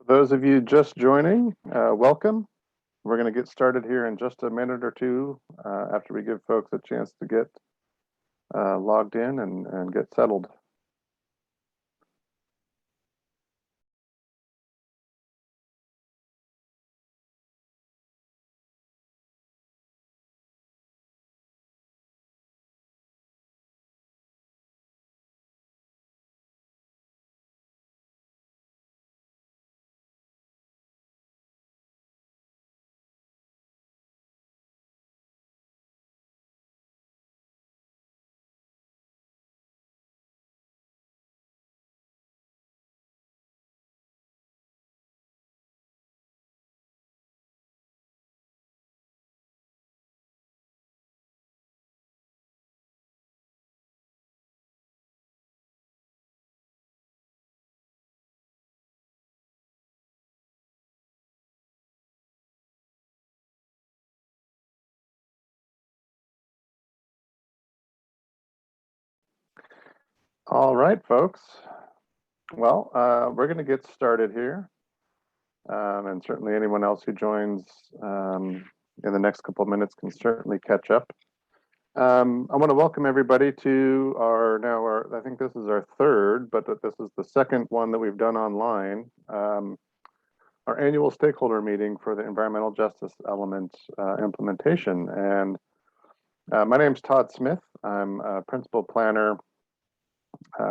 Those of you just joining, welcome. We're going to get started here in just a minute or two after we give folks a chance to get logged in and get settled. All right, folks. Well, we're going to get started here. And certainly anyone else who joins in the next couple of minutes can certainly catch up. I want to welcome everybody to I think this is our third, but this is the second one that we've done online. Our annual stakeholder meeting for the environmental justice element implementation. And my name's Todd Smith. I'm a principal planner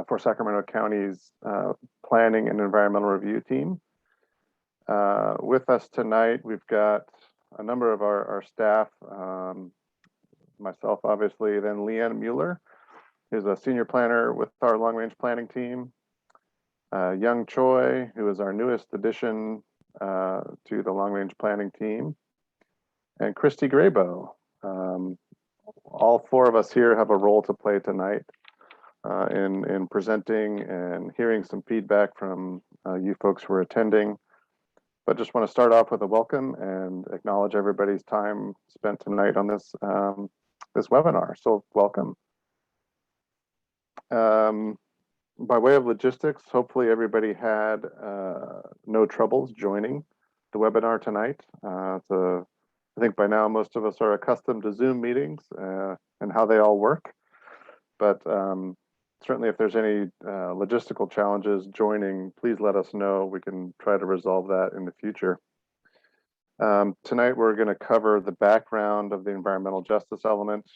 for Sacramento County's planning and environmental review team. With us tonight, we've got a number of our staff, myself, obviously, then Leanne Mueller, who's a senior planner with our long range planning team. Young Choi, who is our newest addition to the long range planning team, and Christy Graybo. All four of us here have a role to play tonight in presenting and hearing some feedback from you folks who are attending. But just want to start off with a welcome and acknowledge everybody's time spent tonight on this this webinar. So welcome. By way of logistics, hopefully everybody had no troubles joining the webinar tonight. I think by now most of us are accustomed to Zoom meetings and how they all work. But certainly if there's any logistical challenges joining, please let us know. We can try to resolve that in the future. Tonight we're going to cover the background of the environmental justice element.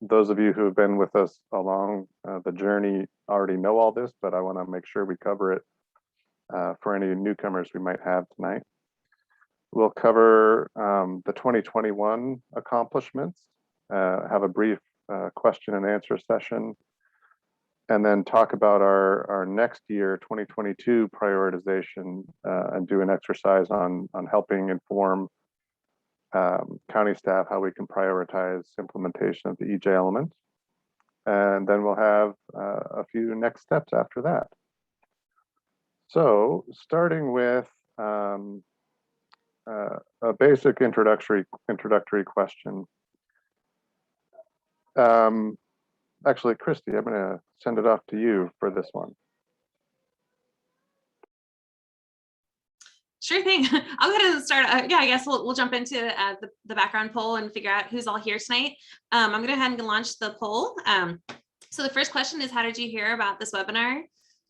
Those of you who have been with us along the journey already know all this, but I want to make sure we cover it for any newcomers we might have tonight. We'll cover the 2021 accomplishments, have a brief question and answer session, and then talk about our next year, 2022 prioritization and do an exercise on helping inform county staff how we can prioritize implementation of the EJ element. And then we'll have a few next steps after that. So starting with a basic introductory question. Actually, Christy, I'm going to send it off to you for this one. Sure thing. I'll go ahead and start. Yeah, I guess we'll jump into the background poll and figure out who's all here tonight. I'm going to go ahead and launch the poll. So the first question is, how did you hear about this webinar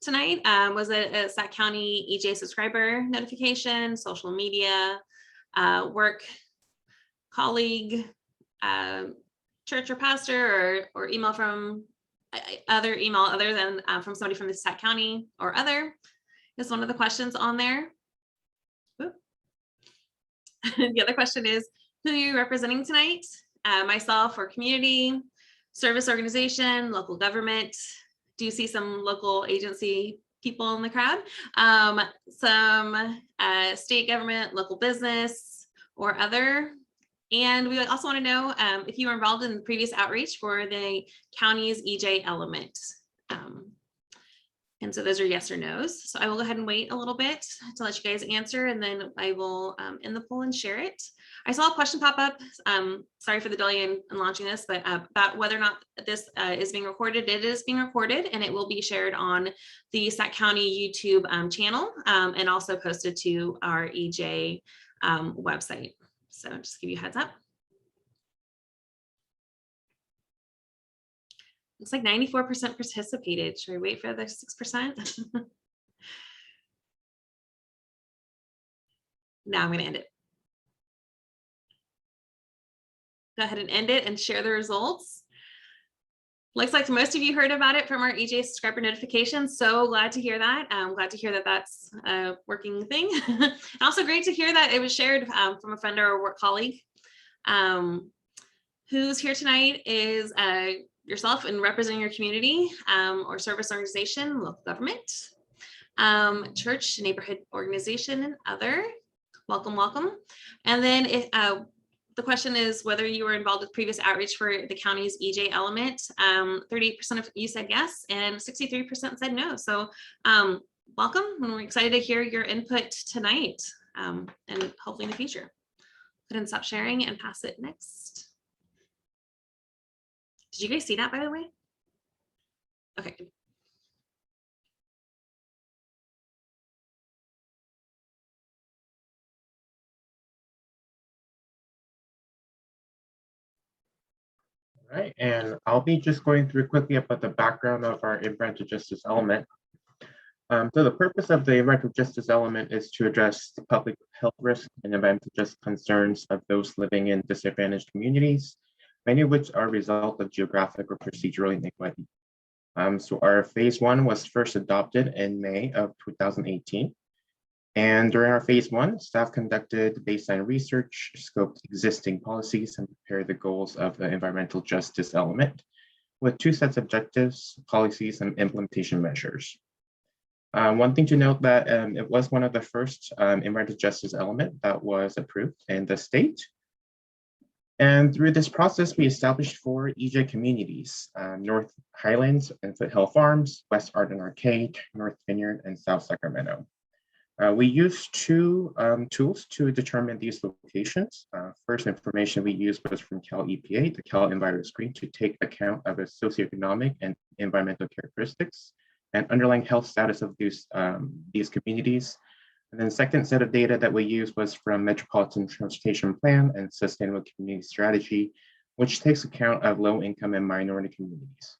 tonight? Was it a Sac County EJ subscriber notification, social media, work colleague, church or pastor, or email from other than from somebody from the Sac County or other? Is one of the questions on there. The other question is, who are you representing tonight? Myself or community, service organization, local government. Do you see some local agency people in the crowd? Some state government, local business, or other. And we also want to know if you were involved in the previous outreach for the county's EJ element. And so those are yes or no's. So I will go ahead and wait a little bit to let you guys answer, and then I will end the poll and share it. I saw a question pop up. Sorry for the delay in launching this, but about whether or not this is being recorded. It is being recorded, and it will be shared on the Sac County YouTube channel, and also posted to our EJ website. So just give you a heads up. Looks like 94% participated. Should we wait for the 6%? Now I'm going to end it. Go ahead and end it and share the results. Looks like most of you heard about it from our EJ subscriber notifications. So glad to hear that. I'm glad to hear that that's a working thing. And also great to hear that it was shared from a friend or a work colleague. Who's here tonight is yourself and representing your community or service organization, local government, church, neighborhood organization, and other. Welcome, welcome. And then the question is whether you were involved with previous outreach for the county's EJ element. 38% of you said yes, and 63% said no. So welcome, and we're excited to hear your input tonight, and hopefully in the future. Go ahead and stop sharing and pass it next. Did you guys see that, by the way? Okay. All right, and I'll be just going through quickly about the background of our environmental justice element. So the purpose of the environmental justice element is to address the public health risk and environmental justice concerns of those living in disadvantaged communities, many of which are a result of geographic or procedural inequity. So our phase 1 was first adopted in May of 2018. And during our phase 1, staff conducted baseline research, scoped existing policies, and prepared the goals of the environmental justice element with 2 sets of objectives, policies, and implementation measures. One thing to note that it was one of the first environmental justice element that was approved in the state. And through this process, we established 4 EJ communities, North Highlands and Foothill Farms, West Arden Arcade, North Vineyard, and South Sacramento. We used 2 tools to determine these locations. First information we used was from Cal EPA, the Cal Environment Screen, to take account of the socioeconomic and environmental characteristics and underlying health status of these communities. And then the second set of data that we used was from Metropolitan Transportation Plan and Sustainable Community Strategy, which takes account of low income and minority communities.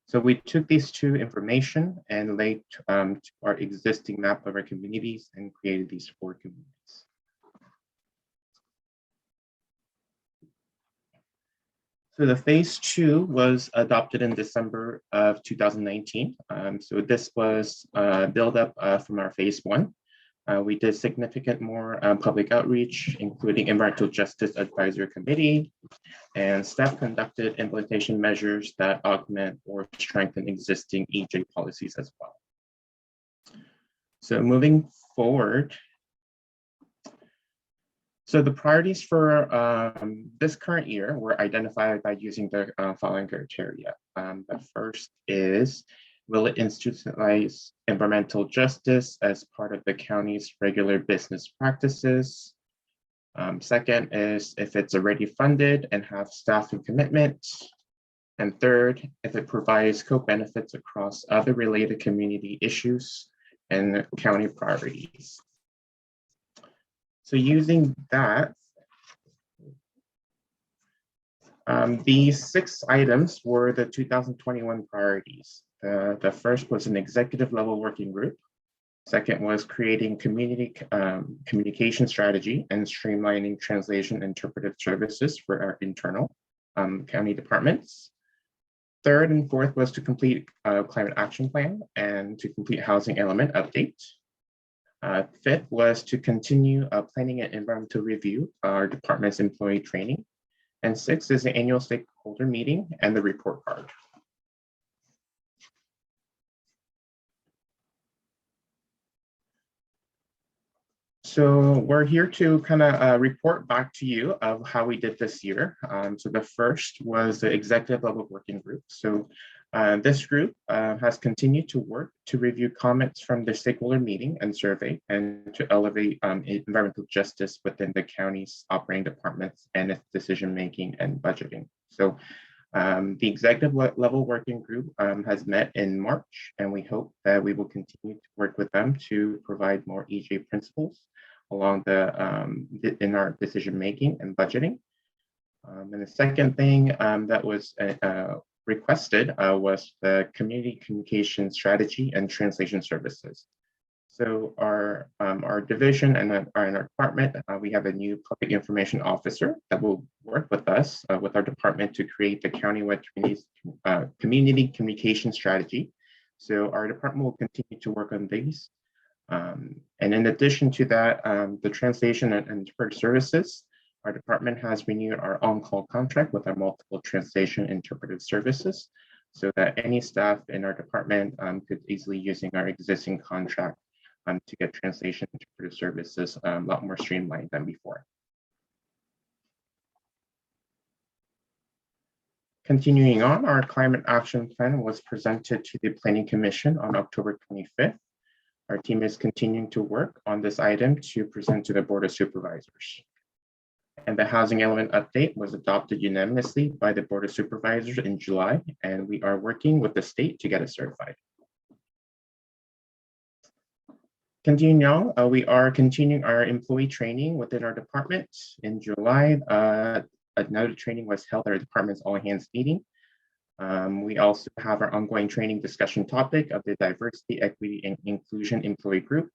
So we took these 2 information and laid to our existing map of our communities and created these 4 communities. So the phase 2 was adopted in December of 2019. So this was built up from our phase 1. We did significant more public outreach, including Environmental Justice Advisory Committee, and staff conducted implementation measures that augment or strengthen existing EJ policies as well. So moving forward, so the priorities for this current year were identified by using the following criteria. The first is, will it institutionalize environmental justice as part of the county's regular business practices? Second is if it's already funded and have staff and commitment. And third, if it provides co-benefits across other related community issues and county priorities. So using that, these 6 items were the 2021 priorities. The first was an executive level working group. Second was creating community communication strategy and streamlining translation interpretive services for our internal county departments. Third and fourth was to complete a climate action plan and to complete housing element update. Fifth was to continue planning and environmental review, our department's employee training. And sixth is the annual stakeholder meeting and the report card. So we're here to kind of report back to you of how we did this year. So the first was the executive level working group. So This group has continued to work to review comments from the stakeholder meeting and survey and to elevate environmental justice within the county's operating departments and its decision-making and budgeting. So the executive level working group has met in March, and we hope that we will continue to work with them to provide more EJ principles along in our decision-making and budgeting. And the second thing that was requested was the community communication strategy and translation services. So our division and our department, we have a new public information officer that will work with us, with our department to create the countywide community communication strategy. So our department will continue to work on these. And in addition to that, the translation and interpreter services, our department has renewed our on-call contract with our multiple translation interpretive services so that any staff in our department could easily using our existing contract to get translation interpretive services a lot more streamlined than before. Continuing on, our climate action plan was presented to the Planning Commission on October 25th. Our team is continuing to work on this item to present to the Board of Supervisors. And the housing element update was adopted unanimously by the Board of Supervisors in July, and we are working with the state to get it certified. Continuing on, we are continuing our employee training within our department. In July, another training was held at our department's all-hands meeting. We also have our ongoing training discussion topic of the Diversity, Equity, and Inclusion Employee Group.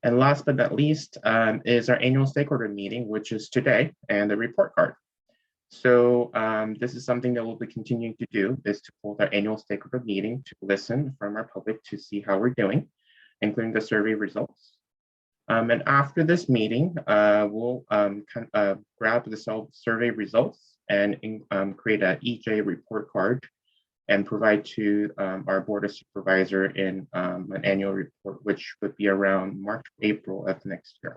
And last but not least is our annual stakeholder meeting, which is today, and the report card. So this is something that we'll be continuing to do, is to hold our annual stakeholder meeting to listen from our public to see how we're doing, including the survey results. And after this meeting, we'll grab the survey results and create an EJ report card and provide to our Board of Supervisor in an annual report, which would be around March, April of next year.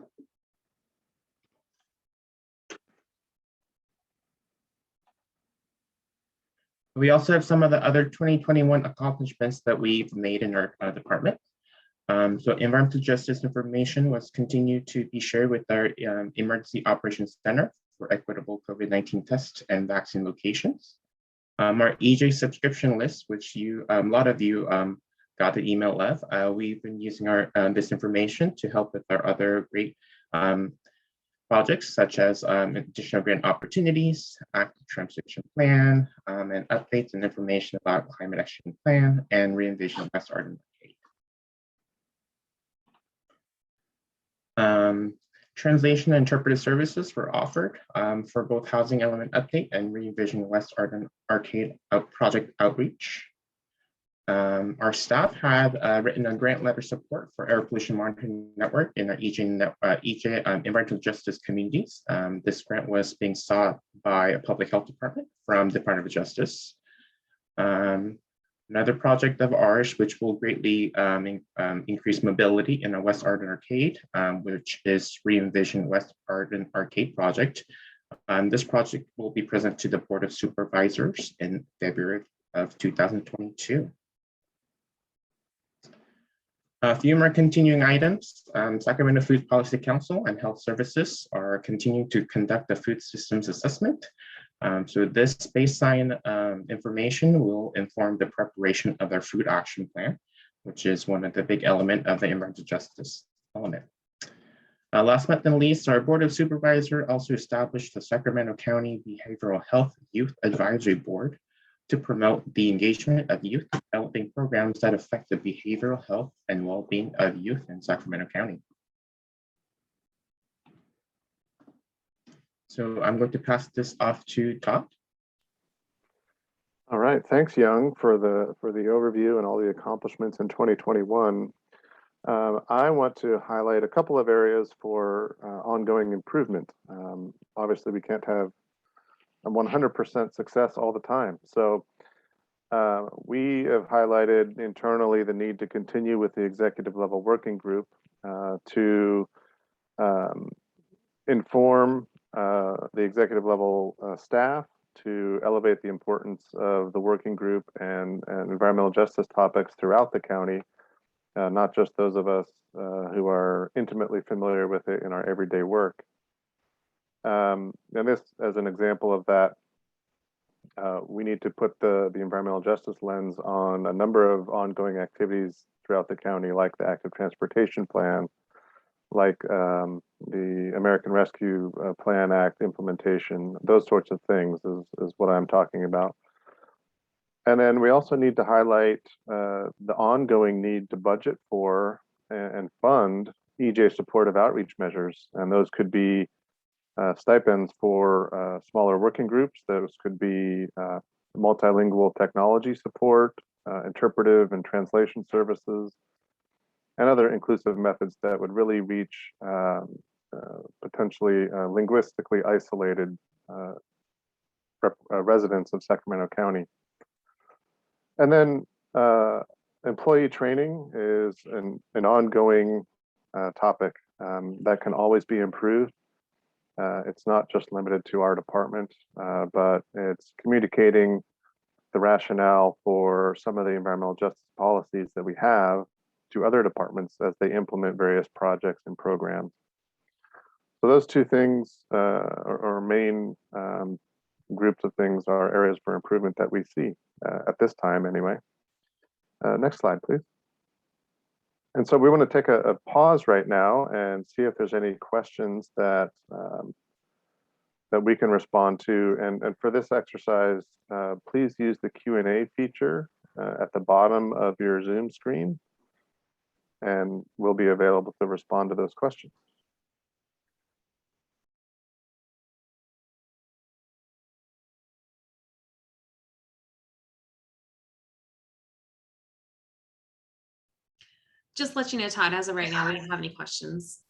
We also have some of the other 2021 accomplishments that we've made in our department. So environmental justice information was continued to be shared with our Emergency Operations Center for equitable COVID-19 tests and vaccine locations. Our EJ subscription list, which a lot of you got the email of, we've been using this information to help with our other great projects, such as additional grant opportunities, active transition plan, and updates and information about climate action plan and re-envision West Arden. Translation and interpretive services were offered for both Housing Element Update and Re-envision West Arden Arcade project outreach. Our staff had written a grant letter support for Air Pollution Monitoring Network in our EJ Environmental Justice communities. This grant was being sought by a public health department from the Department of Justice. Another project of ours, which will greatly increase mobility in a West Arden Arcade, which is Re-envision West Arden Arcade project. This project will be presented to the Board of Supervisors in February of 2022. A few more continuing items. Sacramento Food Policy Council and Health Services are continuing to conduct the food systems assessment. So this baseline information will inform the preparation of our food action plan, which is one of the big elements of the environmental justice element. Last but not least, our Board of Supervisors also established the Sacramento County Behavioral Health Youth Advisory Board to promote the engagement of youth developing programs that affect the behavioral health and well-being of youth in Sacramento County. So I'm going to pass this off to Todd. All right, thanks, Young, for the overview and all the accomplishments in 2021. I want to highlight a couple of areas for ongoing improvement. Obviously, we can't have a 100% success all the time. So we have highlighted internally the need to continue with the executive level working group to inform the executive level staff, to elevate the importance of the working group and environmental justice topics throughout the county, not just those of us who are intimately familiar with it in our everyday work. And this, as an example of that, we need to put the environmental justice lens on a number of ongoing activities throughout the county, like the active transportation plan, like the American Rescue Plan Act implementation. Those sorts of things is what I'm talking about. And then we also need to highlight the ongoing need to budget for and fund EJ supportive outreach measures. And those could be stipends for smaller working groups. Those could be multilingual technology support, interpretive and translation services, and other inclusive methods that would really reach potentially linguistically isolated residents of Sacramento County. And then employee training is an ongoing topic that can always be improved. It's not just limited to our department, but it's communicating the rationale for some of the environmental justice policies that we have to other departments as they implement various projects and programs. So those two things or main groups of things are areas for improvement that we see at this time anyway. Next slide, please. And so we want to take a pause right now and see if there's any questions that that we can respond to. And for this exercise, please use the Q&A feature at the bottom of your Zoom screen, and we'll be available to respond to those questions. Just let you know, Todd, as of right now, we don't have any questions.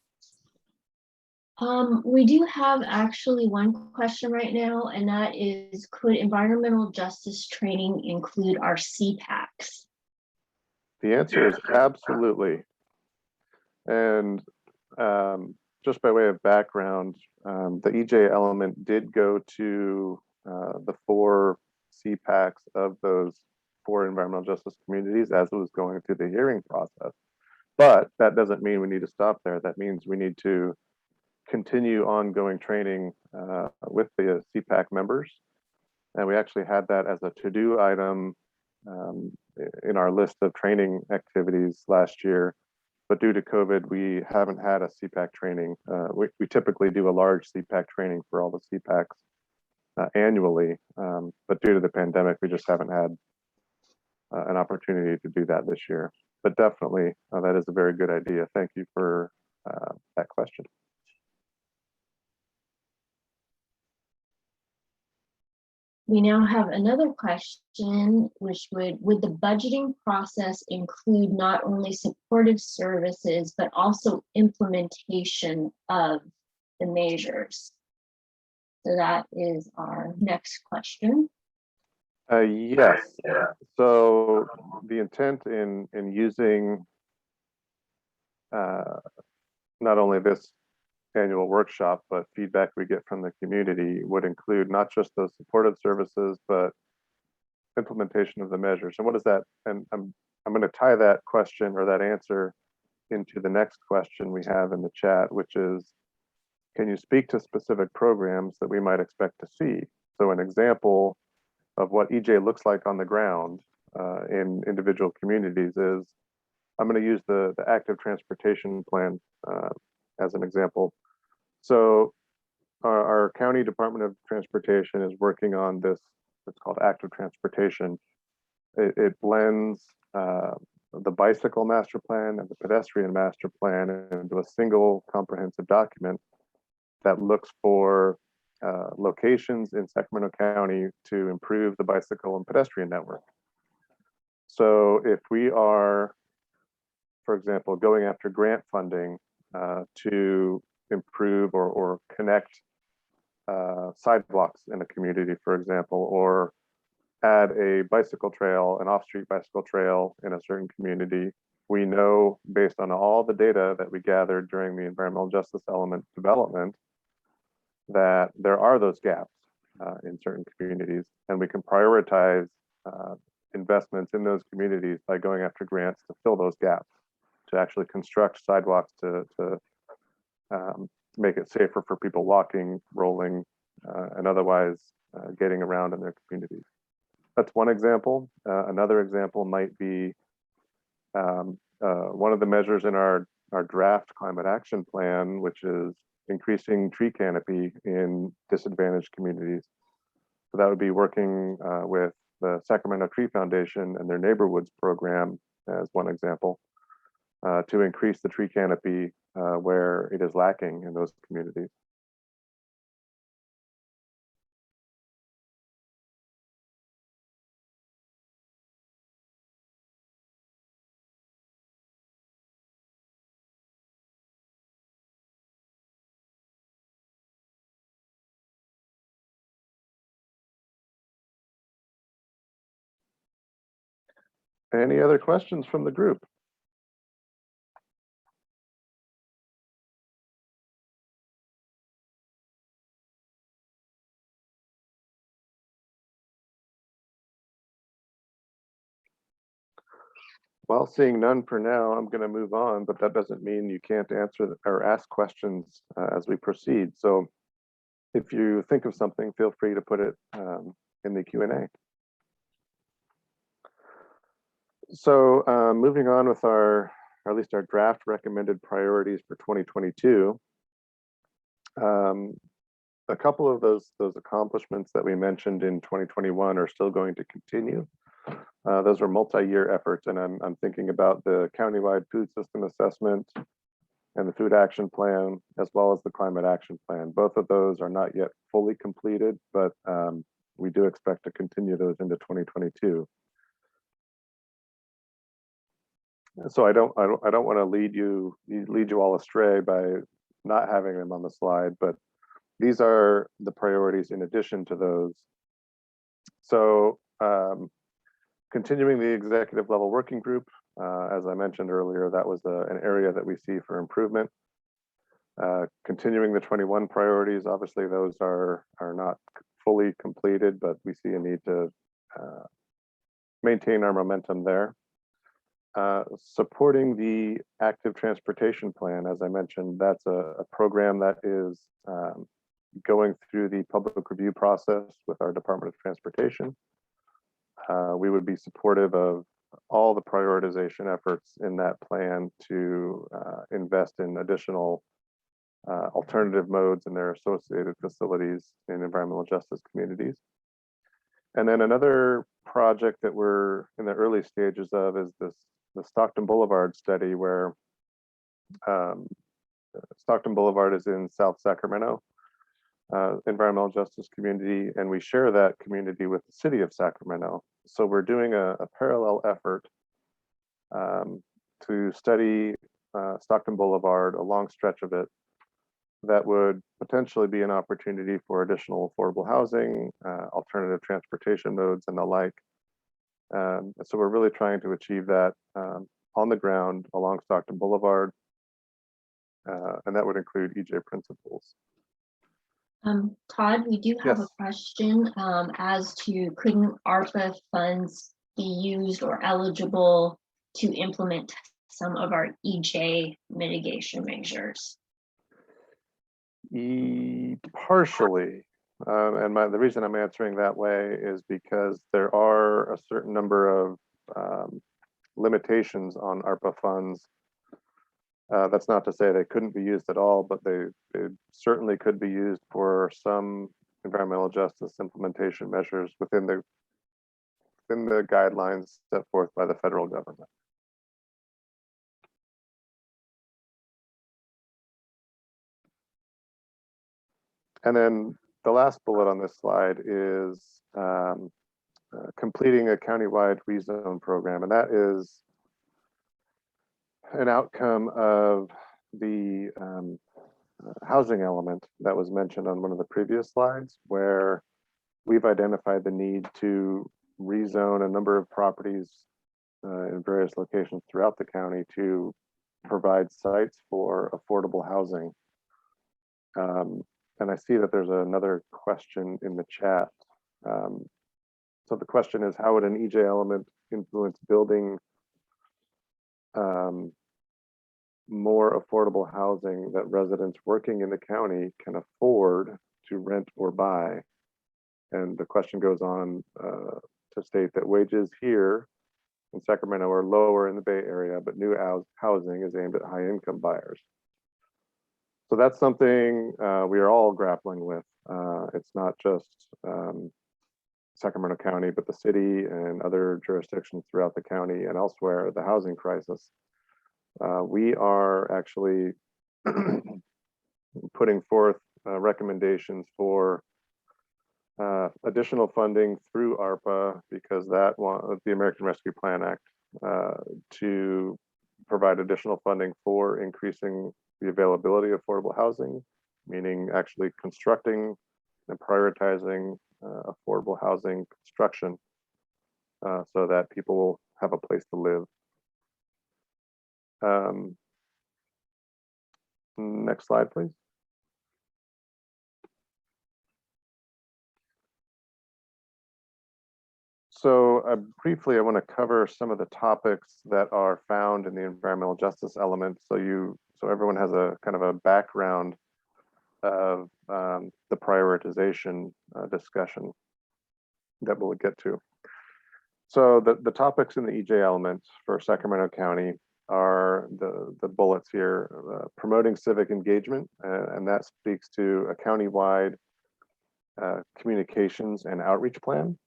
We do have actually one question right now, and that is, could environmental justice training include our CPACs? The answer is absolutely. And just by way of background, the EJ element did go to the 4 CPACs of those 4 environmental justice communities as it was going through the hearing process. But that doesn't mean we need to stop there. That means we need to continue ongoing training with the CPAC members. And we actually had that as a to-do item in our list of training activities last year. But due to COVID, we haven't had a CPAC training. We typically do a large CPAC training for all the CPACs annually. But due to the pandemic, we just haven't had an opportunity to do that this year. But definitely, that is a very good idea. Thank you for that question. We now have another question, which would the budgeting process include not only supportive services, but also implementation of the measures? So that is our next question. Yes. So the intent in using not only this annual workshop, but feedback we get from the community would include not just those supportive services, but implementation of the measures. And what is that? And I'm going to tie that question or that answer into the next question we have in the chat, which is, can you speak to specific programs that we might expect to see? So an example of what EJ looks like on the ground in individual communities is, I'm going to use the active transportation plan as an example. So our county Department of Transportation is working on this, it's called active transportation. It blends the bicycle master plan and the pedestrian master plan into a single comprehensive document that looks for locations in Sacramento County to improve the bicycle and pedestrian network. So if we are, for example, going after grant funding to improve or connect sidewalks in a community, for example, or add a bicycle trail, an off-street bicycle trail in a certain community, we know based on all the data that we gathered during the environmental justice element development that there are those gaps. in certain communities, and we can prioritize investments in those communities by going after grants to fill those gaps, to actually construct sidewalks to make it safer for people walking, rolling, and otherwise getting around in their communities. That's one example. Another example might be one of the measures in our draft climate action plan, which is increasing tree canopy in disadvantaged communities. So that would be working with the Sacramento Tree Foundation and their Neighborhoods program as one example to increase the tree canopy where it is lacking in those communities. Any other questions from the group? Well, seeing none for now, I'm going to move on, but that doesn't mean you can't answer or ask questions as we proceed. So if you think of something, feel free to put it in the Q&A. So moving on with or at least our draft recommended priorities for 2022. A couple of those accomplishments that we mentioned in 2021 are still going to continue. Those are multi-year efforts, and I'm thinking about the countywide food system assessment and the food action plan, as well as the climate action plan. Both of those are not yet fully completed, but we do expect to continue those into 2022. So I don't want to lead you all astray by not having them on the slide, but these are the priorities in addition to those. So continuing the executive level working group, as I mentioned earlier, that was an area that we see for improvement. Continuing the 21 priorities, obviously those are not fully completed, but we see a need to maintain our momentum there. Supporting the active transportation plan, as I mentioned, that's a program that is going through the public review process with our Department of Transportation. We would be supportive of all the prioritization efforts in that plan to invest in additional alternative modes and their associated facilities in environmental justice communities. And then another project that we're in the early stages of is the Stockton Boulevard study, where Stockton Boulevard is in South Sacramento, environmental justice community, and we share that community with the city of Sacramento. So we're doing a parallel effort to study Stockton Boulevard, a long stretch of it, that would potentially be an opportunity for additional affordable housing, alternative transportation modes, and the like. So we're really trying to achieve that on the ground along Stockton Boulevard, and that would include EJ principles. Todd, we do have Yes. a question as to couldn't ARPA funds be used or eligible to implement some of our EJ mitigation measures? Partially. And the reason I'm answering that way is because there are a certain number of limitations on ARPA funds. That's not to say they couldn't be used at all, but they certainly could be used for some environmental justice implementation measures within the guidelines set forth by the federal government. And then the last bullet on this slide is completing a countywide rezone program, and that is an outcome of the housing element that was mentioned on one of the previous slides, where we've identified the need to rezone a number of properties in various locations throughout the county to provide sites for affordable housing. And I see that there's another question in the chat. So the question is, how would an EJ element influence building more affordable housing that residents working in the county can afford to rent or buy? And the question goes on to state that wages here in Sacramento are lower in the Bay Area, but new housing is aimed at high income buyers. So that's something we are all grappling with. It's not just Sacramento County, but the city and other jurisdictions throughout the county and elsewhere, the housing crisis. We are actually putting forth recommendations for additional funding through ARPA, because the American Rescue Plan Act, to provide additional funding for increasing the availability of affordable housing, meaning actually constructing and prioritizing affordable housing construction so that people will have a place to live. Next slide, please. So briefly, I want to cover some of the topics that are found in the environmental justice element, so everyone has a kind of a background of the prioritization discussion that we'll get to. So the topics in the EJ element for Sacramento County are the bullets here: promoting civic engagement, and that speaks to a countywide communications and outreach plan,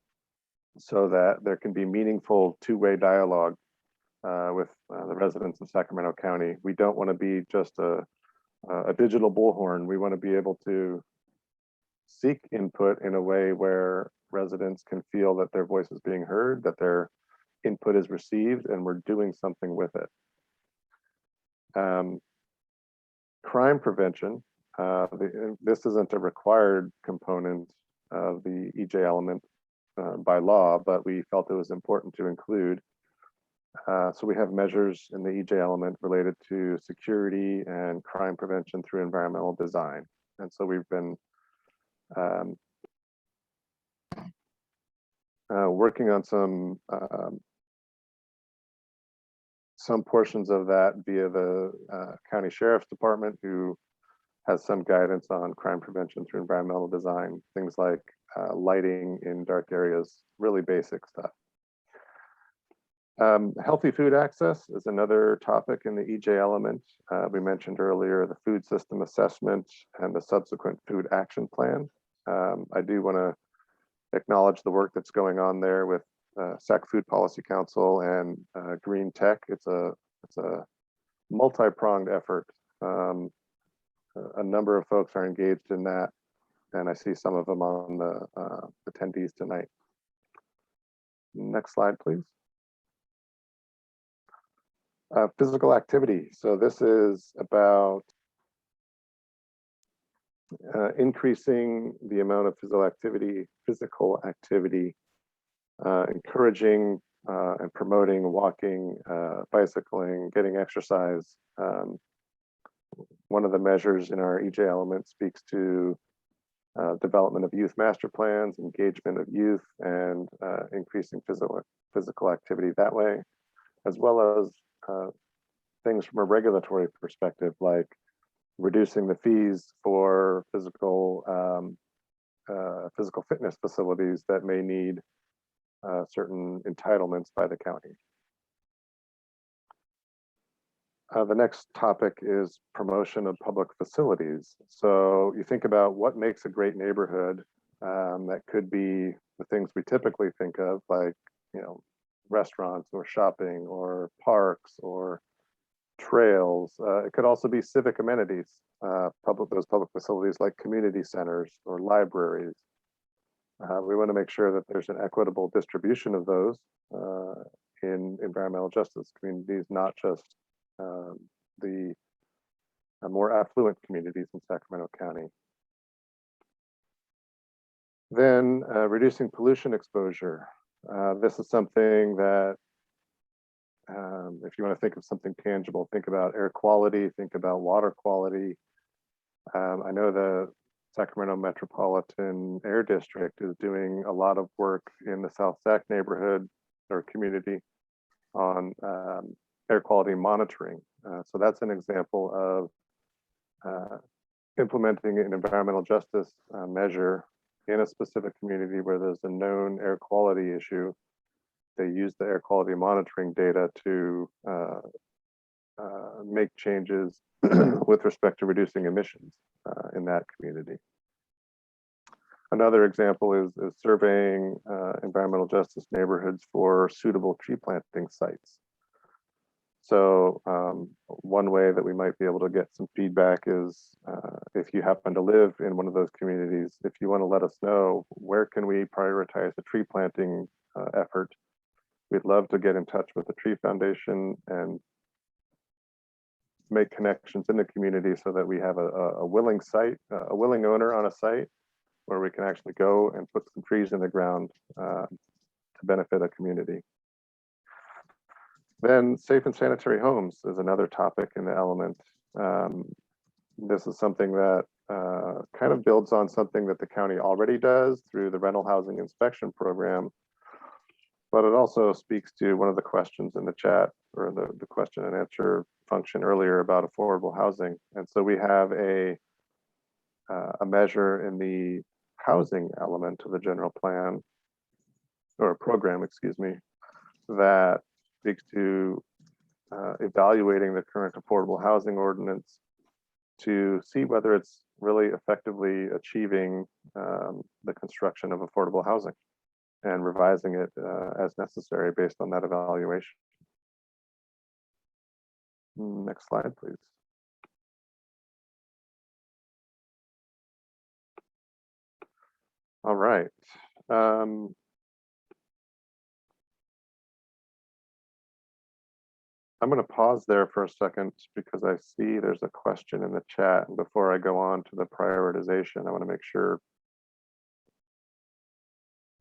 so that there can be meaningful two-way dialogue with the residents of Sacramento County. We don't want to be just a digital bullhorn. We want to be able to seek input in a way where residents can feel that their voice is being heard, that their input is received, and we're doing something with it. Crime prevention. This isn't a required component of the EJ element by law, but we felt it was important to include. So we have measures in the EJ element related to security and crime prevention through environmental design. And so we've been working on some portions of that via the County Sheriff's Department, who has some guidance on crime prevention through environmental design, things like lighting in dark areas, really basic stuff. Healthy food access is another topic in the EJ element. We mentioned earlier the food system assessment and the subsequent food action plan. I do want to acknowledge the work that's going on there with Sac Food Policy Council and Green Tech. It's a multi-pronged effort. A number of folks are engaged in that, and I see some of them on the attendees tonight. Next slide, please. Physical activity. So this is about increasing the amount of physical activity, encouraging and promoting walking, bicycling, getting exercise. One of the measures in our EJ element speaks to development of youth master plans, engagement of youth, and increasing physical activity that way, as well as things from a regulatory perspective, like reducing the fees for physical fitness facilities that may need certain entitlements by the county. The next topic is promotion of public facilities. So you think about what makes a great neighborhood. That could be the things we typically think of, like, restaurants or shopping or parks or trails. It could also be civic amenities, those public facilities like community centers or libraries. We want to make sure that there's an equitable distribution of those in environmental justice communities, not just the more affluent communities in Sacramento County. Then reducing pollution exposure. This is something that, if you want to think of something tangible, think about air quality, think about water quality. I know Sacramento Metropolitan Air District is doing a lot of work in the South Sac neighborhood or community on air quality monitoring. So that's an example of implementing an environmental justice measure in a specific community where there's a known air quality issue. They use the air quality monitoring data to make changes with respect to reducing emissions in that community. Another example is surveying environmental justice neighborhoods for suitable tree planting sites. So one way that we might be able to get some feedback is if you happen to live in one of those communities, if you want to let us know where can we prioritize a tree planting effort, we'd love to get in touch with the Tree Foundation and make connections in the community so that we have a willing site, a willing owner on a site where we can actually go and put some trees in the ground to benefit a community. Then safe and sanitary homes is another topic in the element. This is something that kind of builds on something that the county already does through the rental housing inspection program, but it also speaks to one of the questions in the chat or the question and answer function earlier about affordable housing. And so we have a measure in the housing element of the general plan or program, excuse me, that speaks to evaluating the current affordable housing ordinance to see whether it's really effectively achieving the construction of affordable housing and revising it as necessary based on that evaluation. Next slide, please. All right. I'm going to pause there for a second because I see there's a question in the chat. And before I go on to the prioritization, I want to make sure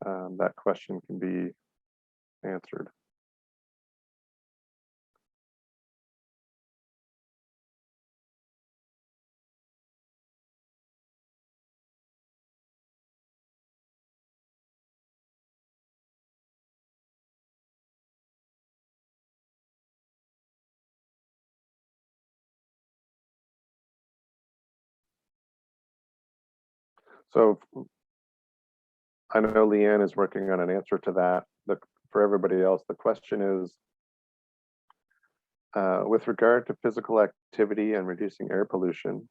that question can be answered. So I know Leanne is working on an answer to that. For everybody else, the question is, with regard to physical activity and reducing air pollution,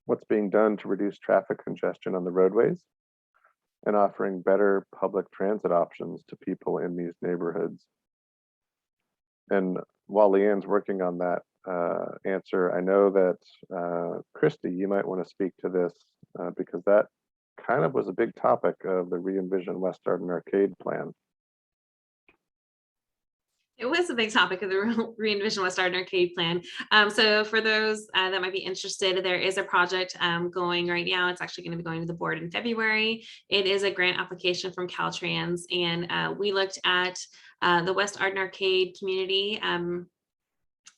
what's being done to reduce traffic congestion on the roadways and offering better public transit options to people in these neighborhoods? And while Leanne's working on that answer, I know that Christy, you might want to speak to this because that kind of was a big topic of the Re-envision West Arden Arcade plan. It was a big topic of the Re-envision West Arden Arcade plan. So for those that might be interested, there is a project going right now. It's actually going to be going to the board in February. It is a grant application from Caltrans, and we looked at the West Arden Arcade community.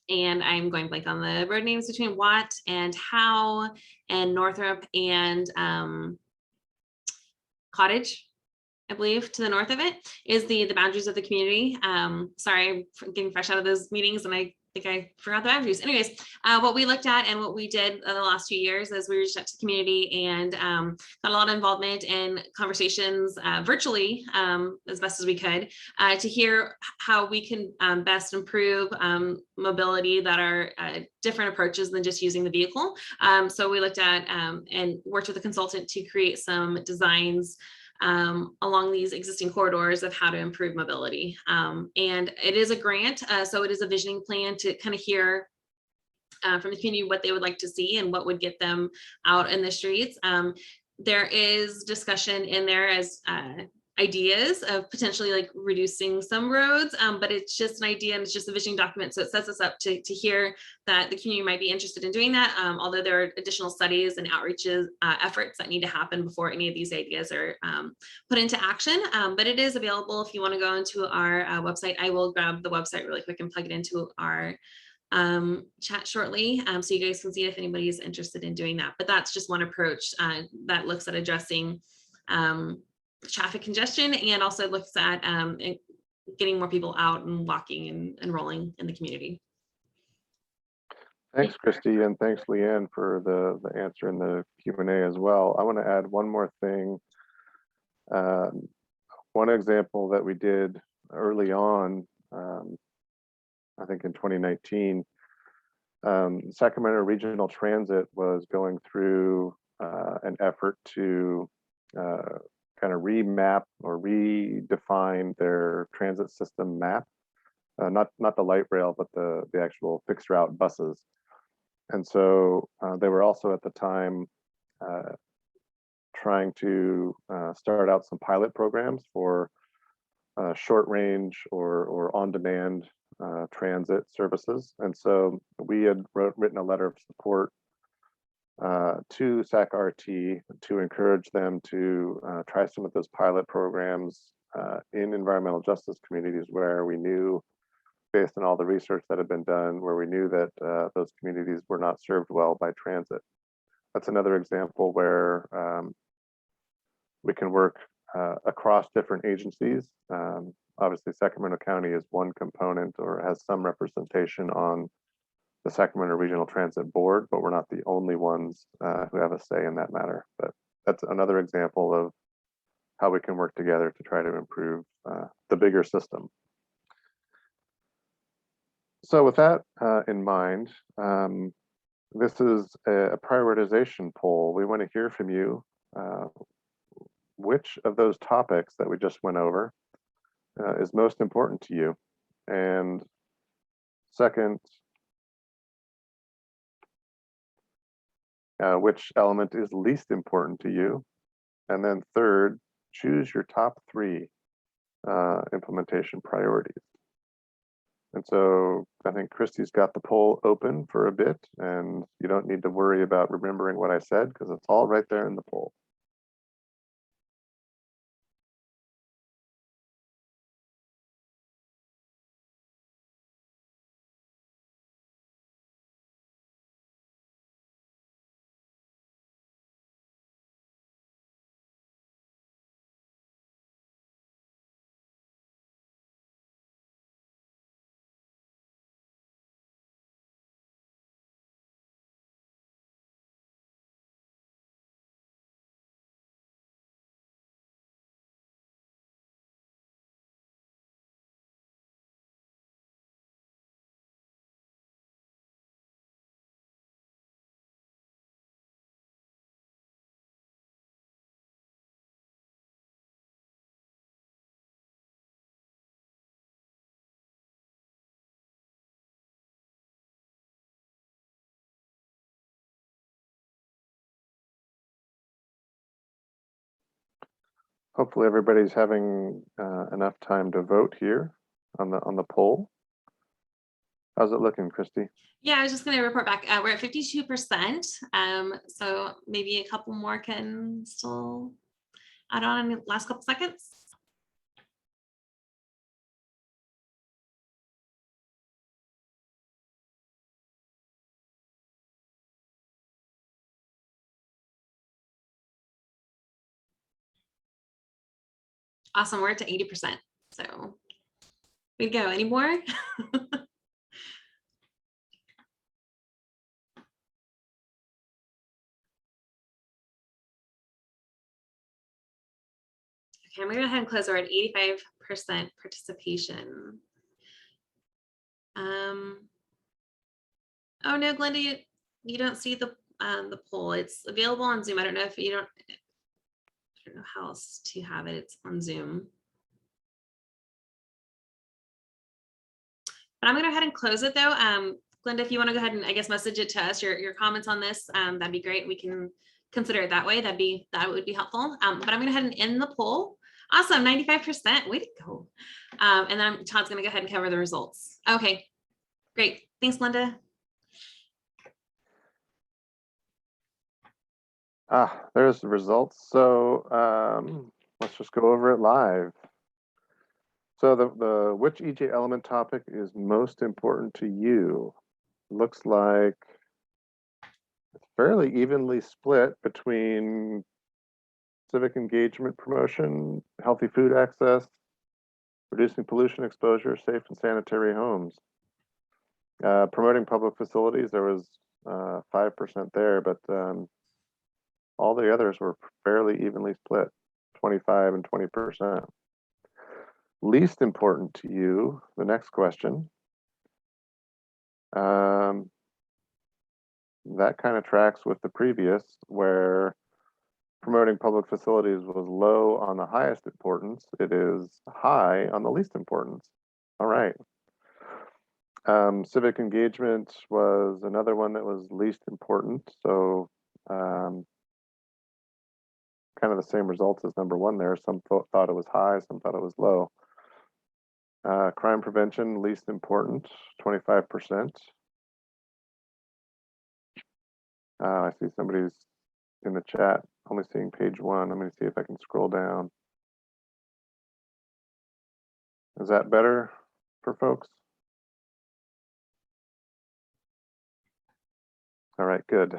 And I'm going blank on the road names between Watt and Howe and Northrop and Cottage, I believe, to the north of it is the boundaries of the community. Sorry, I'm getting fresh out of those meetings and I think I forgot the boundaries. Anyways, what we looked at and what we did in the last few years is we reached out to the community and got a lot of involvement in conversations virtually as best as we could to hear how we can best improve mobility that are different approaches than just using the vehicle. So we looked at and worked with a consultant to create some designs along these existing corridors of how to improve mobility. And it is a grant, so it is a visioning plan to kind of hear from the community what they would like to see and what would get them out in the streets. There is discussion in there as ideas of potentially like reducing some roads, but it's just an idea and it's just a visioning document. So it sets us up to hear that the community might be interested in doing that, although there are additional studies and outreaches efforts that need to happen before any of these ideas are put into action. But it is available if you want to go into our website. I will grab the website really quick and plug it into our chat shortly, so you guys can see if anybody is interested in doing that. But that's just one approach that looks at addressing traffic congestion and also looks at getting more people out and walking and enrolling in the community. Thanks, Christy, and thanks, Leanne, for the answer in the Q&A as well. I want to add one more thing. One example that we did early on, I think in 2019, Sacramento Regional Transit was going through an effort to kind of remap or redefine their transit system map, not the light rail, but the actual fixed route buses. And so they were also at the time trying to start out some pilot programs for short range or on-demand transit services. And so we had written a letter of support to SAC-RT to encourage them to try some of those pilot programs in environmental justice communities where we knew, based on all the research that had been done, where we knew that those communities were not served well by transit. That's another example where we can work across different agencies. Obviously, Sacramento County is one component or has some representation on the Sacramento Regional Transit Board, but we're not the only ones who have a say in that matter. But that's another example of how we can work together to try to improve the bigger system. So with that in mind, this is a prioritization poll. We want to hear from you. Which of those topics that we just went over is most important to you? And second, which element is least important to you? And then third, choose your top 3 implementation priorities. And so I think Christy's got the poll open for a bit, and you don't need to worry about remembering what I said because it's all right there in the poll. Hopefully everybody's having enough time to vote here on the poll. How's it looking, Christy? Yeah, I was just going to report back. We're at 52%. So maybe a couple more can still add on in the last couple seconds. Awesome, we're at 80%. So we go. Any more? Okay, I'm gonna go ahead and close. We're at 85% participation. Oh no, Glenda, you don't see the poll. It's available on Zoom. I don't know if you don't. I don't know how else to have it. It's on Zoom. But I'm gonna go ahead and close it though. Glenda, if you want to go ahead and I guess message it to us your comments on this, that'd be great. We can consider it that way. That would be helpful. But I'm gonna go ahead and end the poll. Awesome, 95%. Way to go. And then Todd's gonna go ahead and cover the results. Okay, great. Thanks, Glenda. There's the results. So let's just go over it live. So the which EJ element topic is most important to you? looks like it's fairly evenly split between civic engagement promotion, healthy food access, reducing pollution exposure, safe and sanitary homes. Promoting public facilities, there was 5% there, but all the others were fairly evenly split, 25 and 20%. Least important to you, the next question. That kind of tracks with the previous, where promoting public facilities was low on the highest importance. It is high on the least importance. All right. Civic engagement was another one that was least important. So kind of the same results as number one there. Some thought it was high, some thought it was low. Crime prevention, least important, 25%. I see somebody's in the chat, only seeing page one. I'm going to see if I can scroll down. Is that better for folks? All right, good.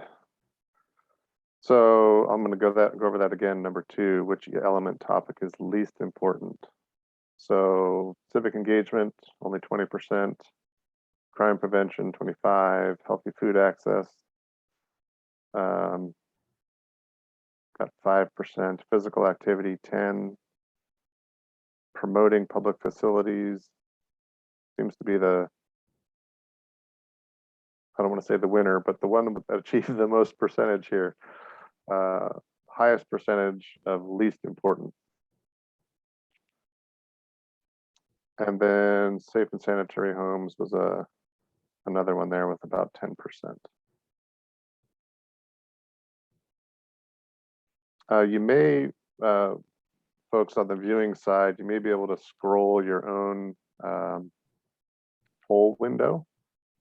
So I'm going to go over that again. Number two, which element topic is least important? So civic engagement, only 20%. Crime prevention, 25. Healthy food access, got 5%. Physical activity, 10. Promoting public facilities seems to be the, I don't want to say the winner, but the one that achieved the most percentage here. Highest percentage of least important. And then safe and sanitary homes was another one there with about 10%. You may, folks on the viewing side, you may be able to scroll your own poll window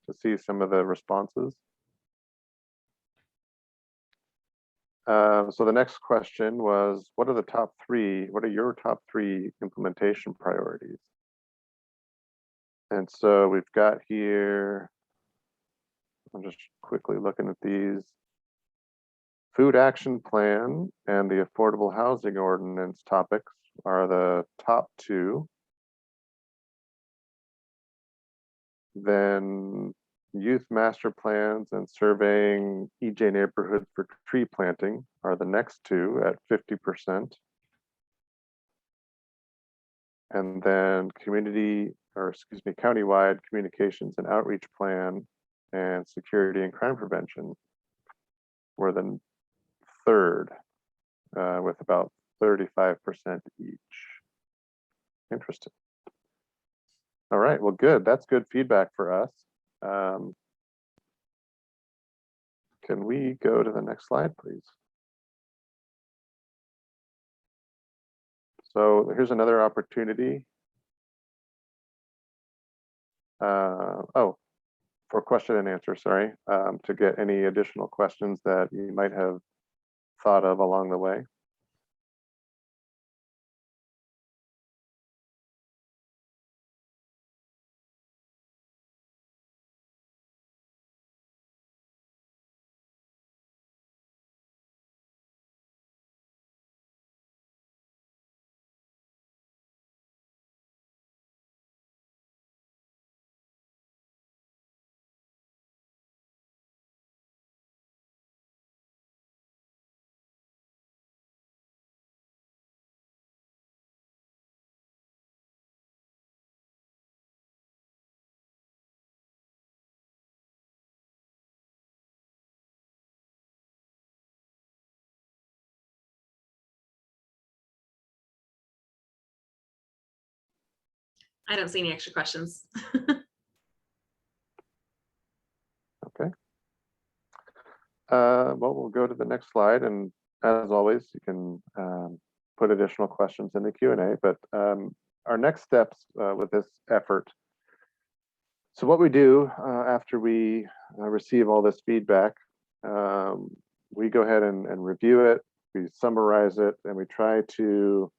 to see some of the responses. So the next question was, what are the top three? What are your top three implementation priorities? And so we've got here, I'm just quickly looking at these. Food action plan and the affordable housing ordinance topics are the top two. Then youth master plans and surveying EJ neighborhoods for tree planting are the next two at 50%. And then countywide communications and outreach plan and security and crime prevention were the third, with about 35% each. Interesting. All right, well, good. That's good feedback for us. Can we go to the next slide, please? So here's another opportunity. For question and answer, sorry, to get any additional questions that you might have thought of along the way. I don't see any extra questions. Okay. Well, we'll go to the next slide, and as always, you can put additional questions in the Q&A, but our next steps with this effort. So what we do after we receive all this feedback, we go ahead and review it, we summarize it, and we try to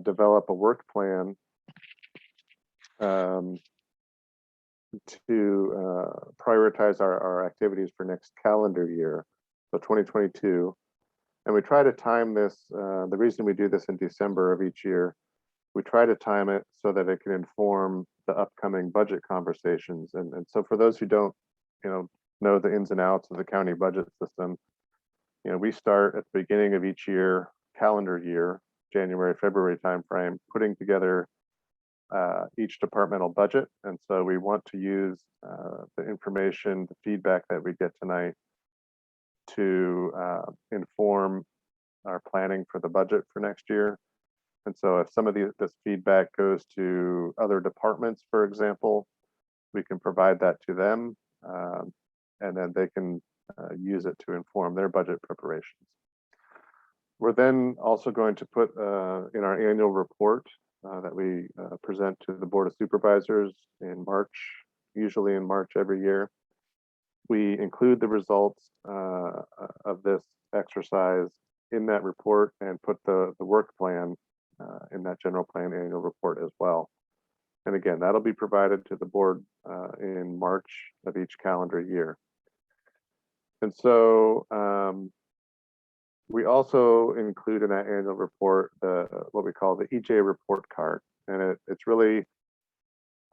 develop a work plan to prioritize our activities for next calendar year, so 2022. And we try to time this, the reason we do this in December of each year, we try to time it so that it can inform the upcoming budget conversations. And so for those who don't, know the ins and outs of the county budget system, we start at the beginning of each year, calendar year, January, February timeframe, putting together each departmental budget. And so we want to use the information, the feedback that we get tonight to inform our planning for the budget for next year. And so if some of this feedback goes to other departments, for example, we can provide that to them, and then they can use it to inform their budget preparations. We're then also going to put in our annual report that we present to the Board of Supervisors in March, usually in March every year. We include the results of this exercise in that report and put the work plan in that general plan annual report as well. And again, that'll be provided to the board in March of each calendar year. And so we also include in that annual report what we call the EJ report card. And it's really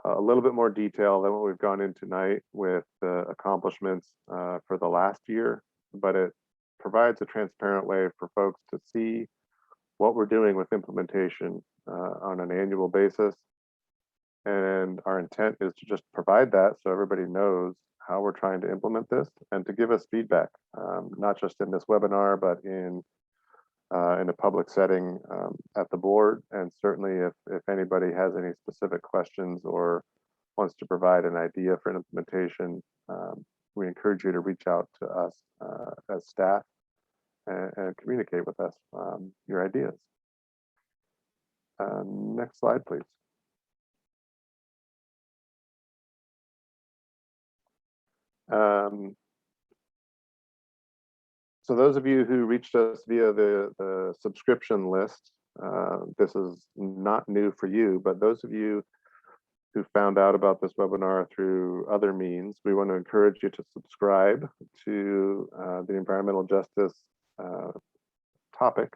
a little bit more detail than what we've gone in tonight with the accomplishments for the last year, but it provides a transparent way for folks to see what we're doing with implementation on an annual basis. And our intent is to just provide that so everybody knows how we're trying to implement this and to give us feedback, not just in this webinar, but in a public setting at the board. And certainly if anybody has any specific questions or wants to provide an idea for an implementation, we encourage you to reach out to us as staff and communicate with us your ideas. Next slide, please. So those of you who reached us via the subscription list, this is not new for you, but those of you who found out about this webinar through other means, we want to encourage you to subscribe to the environmental justice topic.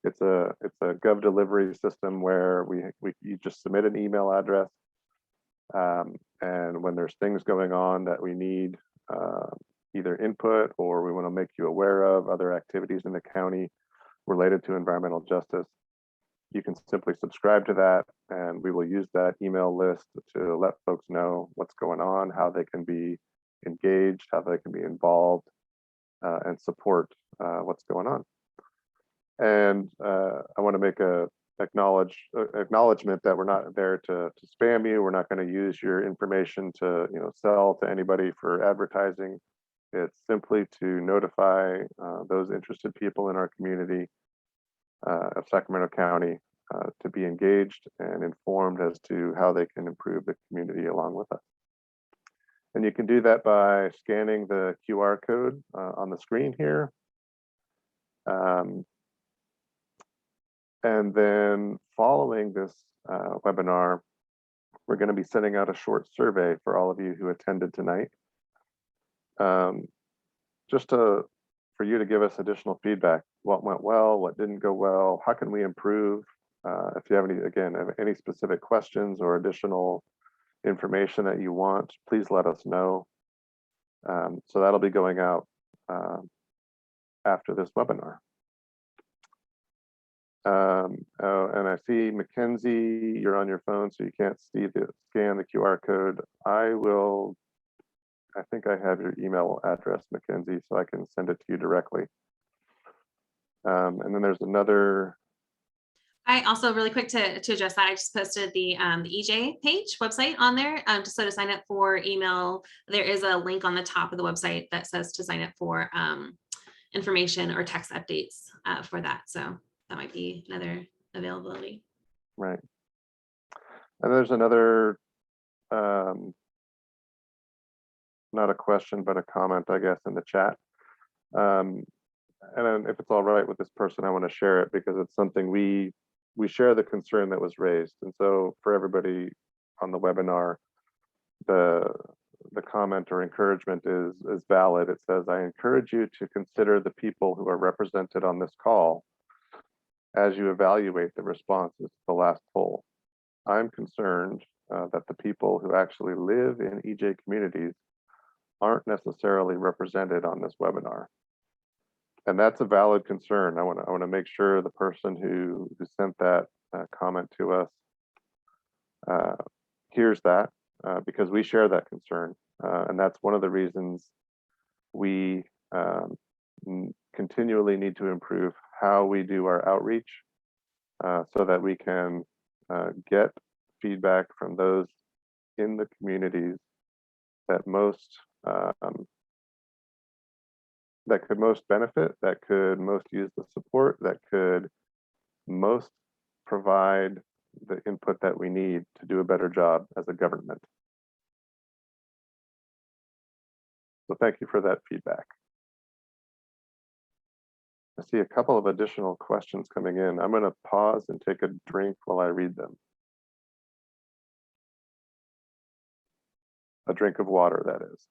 It's a Gov delivery system where you just submit an email address, and when there's things going on that we need either input or we want to make you aware of other activities in the county related to environmental justice, you can simply subscribe to that, and we will use that email list to let folks know what's going on, how they can be engaged, how they can be involved, and support what's going on. And I want to make a acknowledgement that we're not there to spam you. We're not going to use your information to sell to anybody for advertising. It's simply to notify those interested people in our community of Sacramento County to be engaged and informed as to how they can improve the community along with us. And you can do that by scanning the QR code on the screen here. And then following this webinar, we're going to be sending out a short survey for all of you who attended tonight. Just for you to give us additional feedback. What went well, what didn't go well, how can we improve? If you have any specific questions or additional information that you want, please let us know. So that'll be going out after this webinar. And I see Mackenzie, you're on your phone, so you can't scan the QR code. I think I have your email address, Mackenzie, so I can send it to you directly. And then there's another. I also, really quick to address that, I just posted the EJ page website on there, just so to sign up for email. There is a link on the top of the website that says to sign up for information or text updates for that. So that might be another availability. Right. And there's another, not a question, but a comment, I guess, in the chat. And then if it's all right with this person, I want to share it because it's something we share the concern that was raised. And so for everybody on the webinar, the comment or encouragement is valid. It says, I encourage you to consider the people who are represented on this call as you evaluate the responses to the last poll. I'm concerned that the people who actually live in EJ communities aren't necessarily represented on this webinar. And that's a valid concern. I want to make sure the person who sent that comment to us hears that, because we share that concern. And that's one of the reasons we continually need to improve how we do our outreach, so that we can get feedback from those in the communities that that could most benefit, that could most use the support, that could most provide the input that we need to do a better job as a government. So thank you for that feedback. I see a couple of additional questions coming in. I'm going to pause and take a drink while I read them. A drink of water, that is.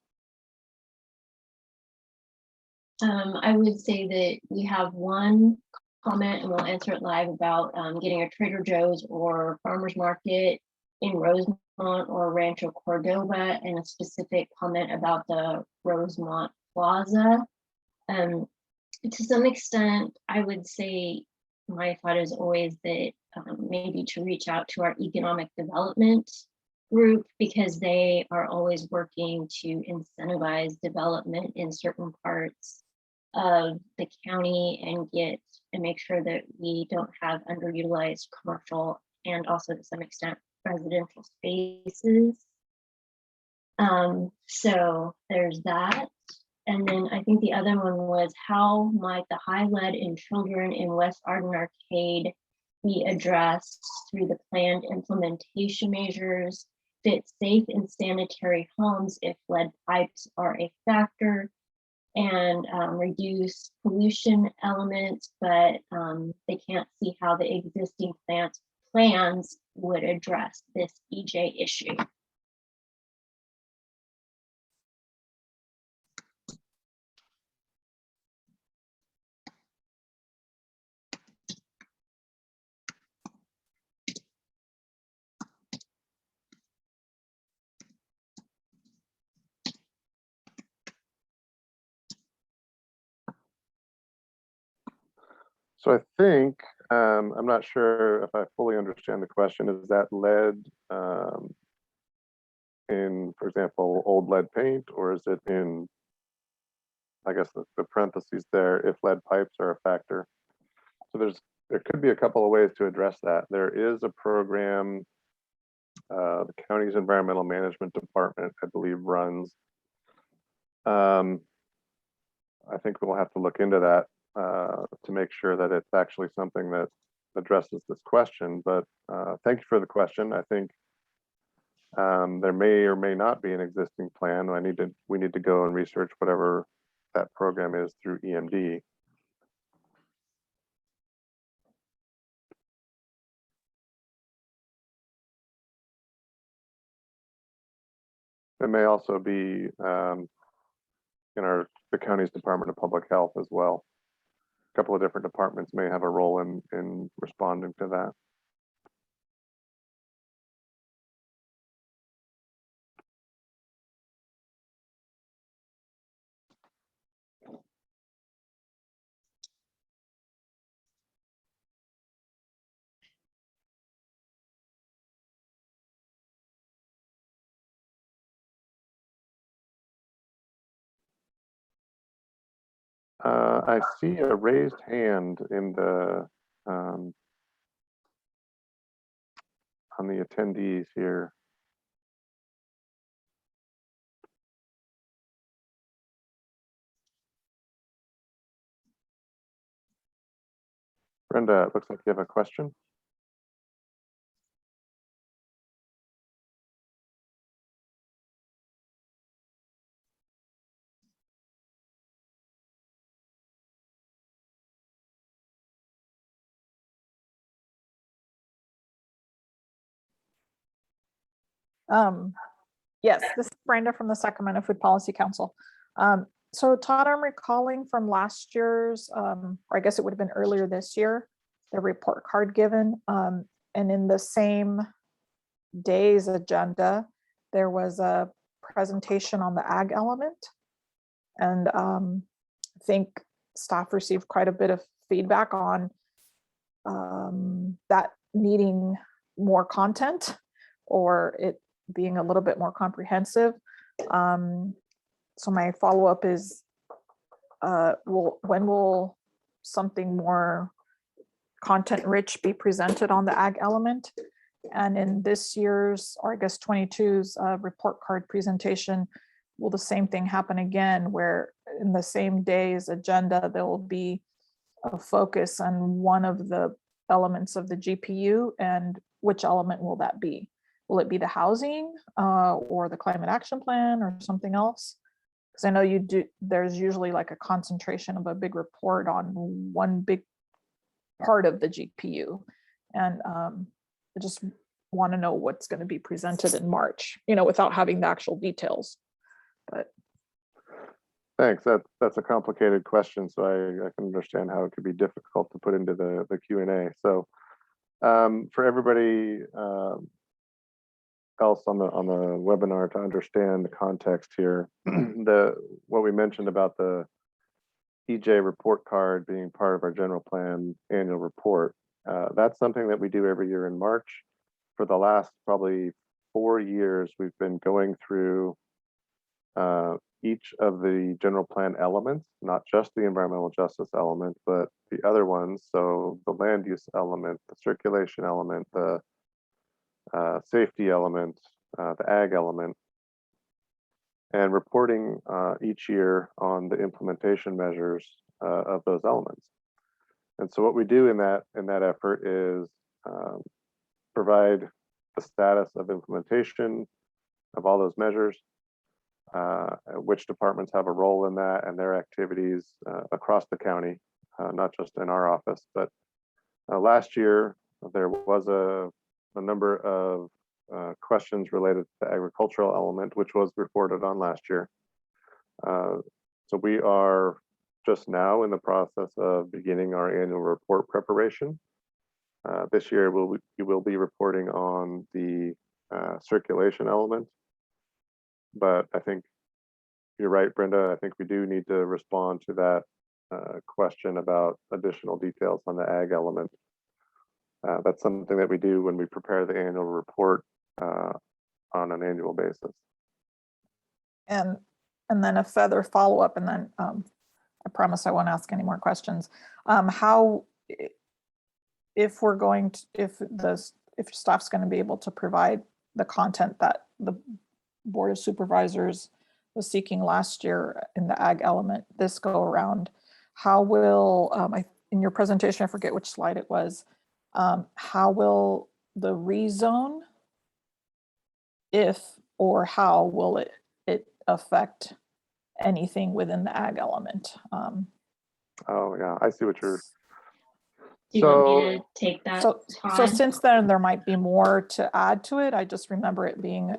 I would say that we have one comment and we'll answer it live about getting a Trader Joe's or farmer's market in Rosemont or Rancho Cordova, and a specific comment about the Rosemont Plaza. To some extent, I would say my thought is always that maybe to reach out to our economic development group, because they are always working to incentivize development in certain parts of the county and make sure that we don't have underutilized commercial and also to some extent residential spaces. So there's that. And then I think the other one was, how might the high lead in children in West Arden Arcade be addressed through the planned implementation measures, fit safe and sanitary homes if lead pipes are a factor, and reduce pollution elements, but they can't see how the existing plans would address this EJ issue. So I think, I'm not sure if I fully understand the question. Is that lead in, for example, old lead paint, or is it in, I guess the parentheses there, if lead pipes are a factor? So there could be a couple of ways to address that. There is a program the county's environmental management department, I believe, runs. I think we'll have to look into that to make sure that it's actually something that addresses this question. But thank you for the question. I think there may or may not be an existing plan. We need to go and research whatever that program is through EMD. It may also be in the county's Department of Public Health as well. A couple of different departments may have a role in responding to that. I see a raised hand in the on the attendees here. Brenda, it looks like you have a question. Yes, this is Brenda from the Sacramento Food Policy Council. So Todd, I'm recalling from last year's, or I guess it would have been earlier this year, the report card given. And in the same day's agenda, there was a presentation on the ag element. And I think staff received quite a bit of feedback on that needing more content or it being a little bit more comprehensive. So my follow-up is, when will something more content-rich be presented on the ag element? And in this year's, or I guess 22's report card presentation, will the same thing happen again, where in the same day's agenda, there will be a focus on one of the elements of the GPU, and which element will that be? Will it be the housing or the climate action plan or something else? Because I know there's usually like a concentration of a big report on one big part of the GPU. And I just want to know what's going to be presented in March, without having the actual details. But Thanks. That's a complicated question, so I can understand how it could be difficult to put into the Q&A. So for everybody else on the webinar to understand the context here, what we mentioned about the EJ report card being part of our general plan annual report, that's something that we do every year in March. For the last probably 4 years, we've been going through each of the general plan elements, not just the environmental justice element, but the other ones. So the land use element, the circulation element, the safety element, the ag element, and reporting each year on the implementation measures of those elements. And so what we do in that effort is provide the status of implementation of all those measures, which departments have a role in that and their activities across the county, not just in our office. But last year, there was a number of questions related to the agricultural element, which was reported on last year. So we are just now in the process of beginning our annual report preparation. This year, we will be reporting on the circulation element. But I think you're right, Brenda. I think we do need to respond to that question about additional details on the ag element. That's something that we do when we prepare the annual report on an annual basis. and then a further follow-up, and then I promise I won't ask any more questions. How, if staff's going to be able to provide the content that the Board of Supervisors was seeking last year in the ag element this go around, how will, in your presentation, I forget which slide it was, how will the rezone, if or how will it affect anything within the ag element? Oh yeah, I see what you're. Do you want me to take that, So Todd? since then there might be more to add to it. I just remember it being a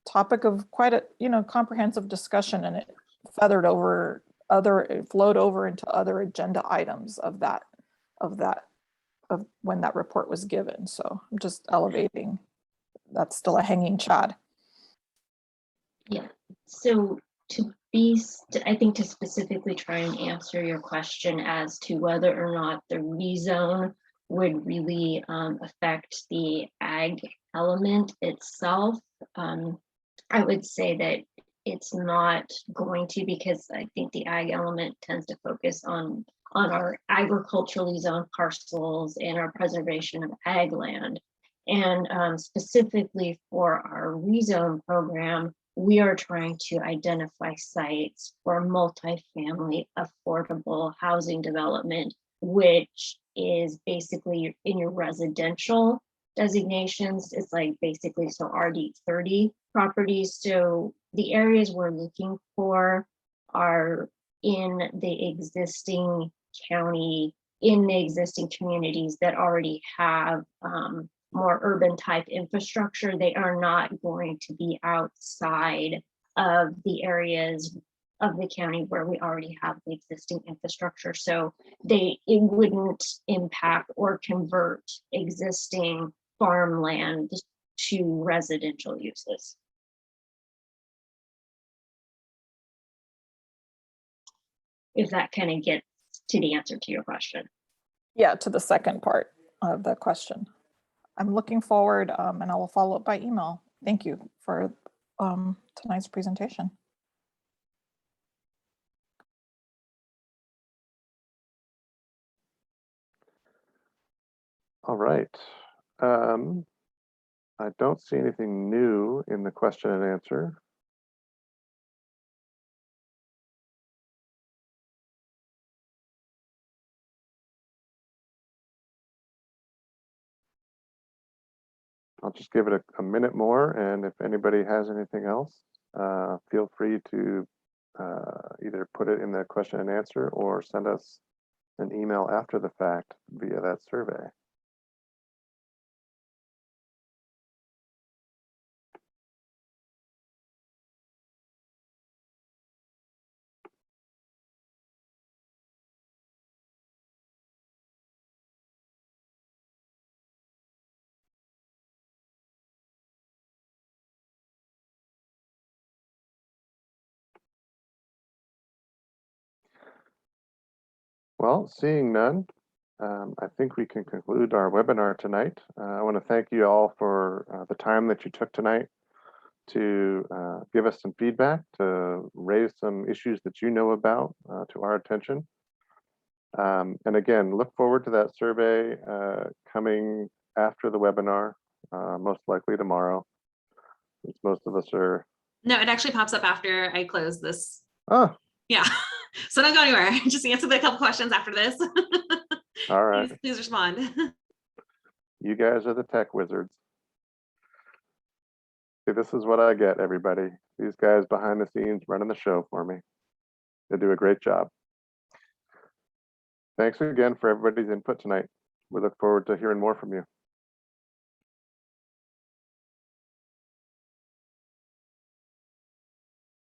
topic of quite a comprehensive discussion, and it flowed over into other agenda items of when that report was given. So I'm just elevating. That's still a hanging chad. Yeah. So I think to specifically try and answer your question as to whether or not the rezone would really affect the ag element itself, I would say that it's not going to, because I think the ag element tends to focus on our agriculturally zoned parcels and our preservation of ag land. And specifically for our rezone program, we are trying to identify sites for multifamily affordable housing development, which is basically in your residential designations. It's like basically so RD30 properties. So the areas we're looking for are in the existing county, in the existing communities that already have more urban type infrastructure. They are not going to be outside of the areas of the county where we already have the existing infrastructure. So it wouldn't impact or convert existing farmland to residential uses. If that kind of gets to the answer to your question. Yeah, to the second part of the question. I'm looking forward, and I will follow up by email. Thank you for tonight's presentation. All right. I don't see anything new in the question and answer. I'll just give it a minute more, and if anybody has anything else, feel free to either put it in the question and answer or send us an email after the fact via that survey. Well, seeing none, I think we can conclude our webinar tonight. I want to thank you all for the time that you took tonight to give us some feedback, to raise some issues that you know about to our attention. And again, look forward to that survey coming after the webinar, most likely tomorrow, since most of us are. No, it actually pops up after I close this. Oh, Yeah. So don't go anywhere. Just answer a couple questions after this. all right. Please respond. You guys are the tech wizards. See, this is what I get, everybody. These guys behind the scenes running the show for me. They do a great job. Thanks again for everybody's input tonight. We look forward to hearing more from you.